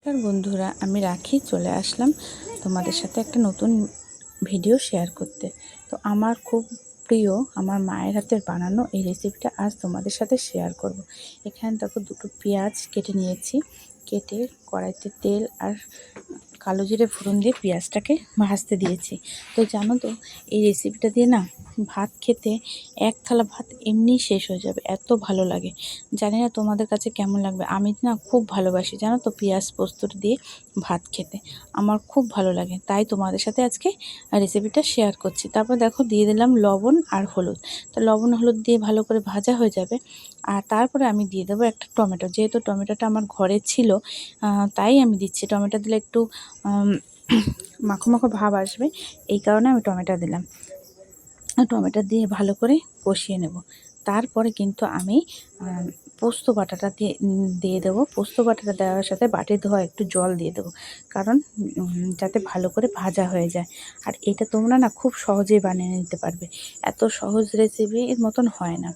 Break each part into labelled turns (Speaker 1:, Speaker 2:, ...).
Speaker 1: আর বন্ধুরা, আমি রাখি চলে আসলাম তোমাদের সাথে একটা নতুন ভিডিও শেয়ার করতে। তো আমার খুব প্রিয় আমার মায়ের হাতের বানানো এই রেসিপিটা আজ তোমাদের সাথে শেয়ার করব। এখানে দেখো দুটো পেঁয়াজ কেটে নিয়েছি, কেটে কড়াইতে তেল আর কালো জিরে ফোড়ন দিয়ে পেঁয়াজটাকে ভাজতে দিয়েছি। তো জানো তো, এই রেসিপিটা দিয়ে না ভাত খেতে এক থালা ভাত এমনিই শেষ হয়ে যাবে, এত ভালো লাগে। জানি না তোমাদের কাছে কেমন লাগবে, আমি না খুব ভালোবাসি জানো তো পেঁয়াজ পোস্ত দিয়ে ভাত খেতে, আমার খুব ভালো লাগে। তাই তোমাদের সাথে আজকে রেসিপিটা শেয়ার করছি। তারপর দেখো দিয়ে দিলাম লবণ আর হলুদ। তো লবণ হলুদ দিয়ে ভালো করে ভাজা হয়ে যাবে, আর তারপরে আমি দিয়ে দেবো একটা টমেটো। যেহেতু টমেটোটা আমার ঘরে ছিল, তাই আমি দিচ্ছি। টমেটো দিলে একটু মাখো মাখো ভাব আসবে, এই কারণে আমি টমেটো দিলাম। টমেটো দিয়ে ভালো করে কষিয়ে নেব। তারপরে কিন্তু আমি পোস্ত বাটাটা দিয়ে দেবো। পোস্ত বাটাটা দেওয়ার সাথে বাটি ধোয়া একটু জল দিয়ে দেবো, কারণ যাতে ভালো করে ভাজা হয়ে যায়। আর এটা তোমরা না খুব সহজেই বানিয়ে নিতে পারবে, এত সহজ রেসিপির মতন হয় না।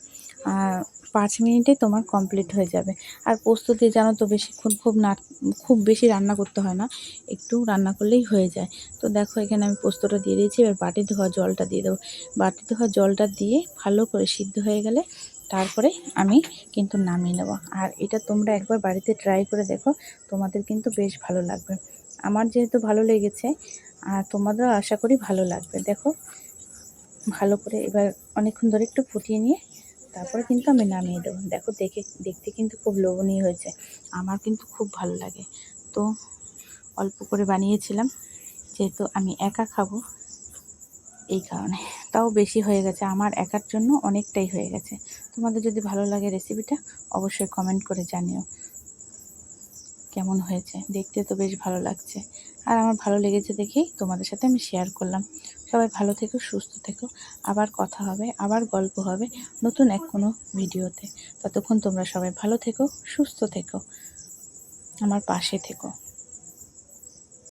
Speaker 1: 5 মিনিটে তোমার কমপ্লিট হয়ে যাবে। আর পোস্ত দিয়ে জানো তো বেশিক্ষণ খুব বেশি রান্না করতে হয় না, একটু রান্না করলেই হয়ে যায়। তো দেখো এখানে আমি পোস্তটা দিয়ে দিয়েছি, এবার বাটি ধোয়া জলটা দিয়ে দেবো। বাটি ধোয়া জলটা দিয়ে ভালো করে সিদ্ধ হয়ে গেলে তারপরে আমি কিন্তু নামিয়ে নেব। আর এটা তোমরা একবার বাড়িতে ট্রাই করে দেখো, তোমাদের কিন্তু বেশ ভালো লাগবে। আমার যেহেতু ভালো লেগেছে, আর তোমাদেরও আশা করি ভালো লাগবে। দেখো ভালো করে এবার অনেকক্ষণ ধরে একটু ফুটিয়ে নিয়ে তারপরে কিন্তু আমি নামিয়ে দেবো। দেখো দেখতে কিন্তু খুব লোভনীয় হয়েছে, আমার কিন্তু খুব ভালো লাগে। তো অল্প করে বানিয়েছিলাম, যেহেতু আমি একা খাবো এই কারণে। তাও বেশি হয়ে গেছে, আমার একার জন্য অনেকটাই হয়ে গেছে। তোমাদের যদি ভালো লাগে রেসিপিটা অবশ্যই কমেন্ট করে জানিও কেমন হয়েছে। দেখতে তো বেশ ভালো লাগছে, আর আমার ভালো লেগেছে দেখেই তোমাদের সাথে আমি শেয়ার করলাম। সবাই ভালো থেকো, সুস্থ থেকো। আবার কথা হবে, আবার গল্প হবে নতুন কোনো ভিডিওতে। ততক্ষণ তোমরা সবাই ভালো থেকো, সুস্থ থেকো, আমার পাশে থেকো।